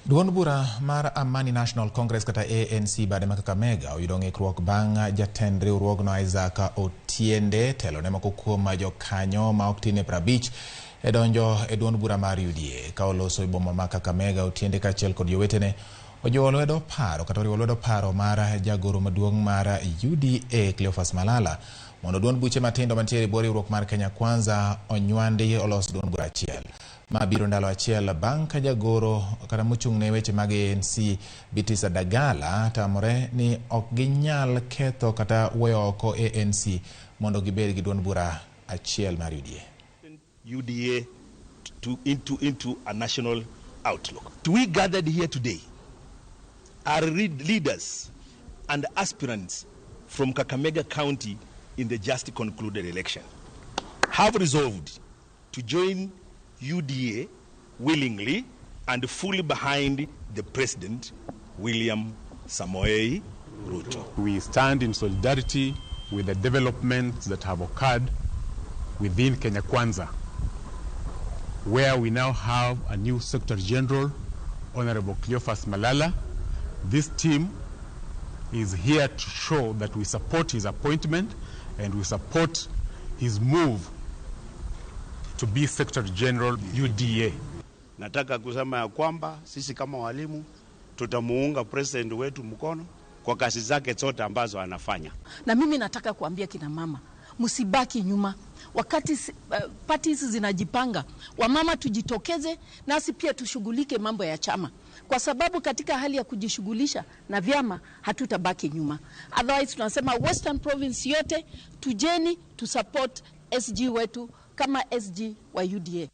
Duond bura mar Amani National Congress kata ANC bade ma Kakamega oyudo ng'ikruok bang' jatend riwruogno Isaac Otiende telo ne moko kuom jokanyo ma ok tin 50 e donjo e duond bura mar UDA ka oloso boma ma Kakamega. Otiende kaachiel kod jowetene ojiwo lwedo paro mar jagoro maduong' mar UDA Cleophas Malala mondo duond buche matindo mantiere e riwruok mar Kenya Kwanza onywandi olos duond bura achiel. Ma biro ndalo achiel bang' ka jagoro kata mochung' ne weche mag ANC Bitisa Dagala tamore ni ok ginyal ketho kata weyo oko ANC mondo gibed gi duond bura achiel mar UDA into a national outlook. We gathered here today are leaders and aspirants from Kakamega County in the just concluded election have resolved to join UDA willingly and fully behind the President, William Samoei Ruto. We stand in solidarity with the developments that have occurred within Kenya Kwanza, where we now have a new Secretary General, Honorable Cleophas Malala. This team is here to show that we support his appointment and we support his move to be Secretary General UDA. Nataka kusema ya kwamba sisi kama walimu tutamuunga president wetu mkono kwa kazi zake zote ambazo anafanya. Na mimi nataka kuambia kina mama, msibaki nyuma. Wakati parties zinajipanga, wamama tujitokeze nasi pia tushughulike mambo ya chama. Kwa sababu katika hali ya kujishughulisha na vyama hatutabaki nyuma. Otherwise tunasema Western Province yote tujeni to support SG wetu kama SG wa UDA.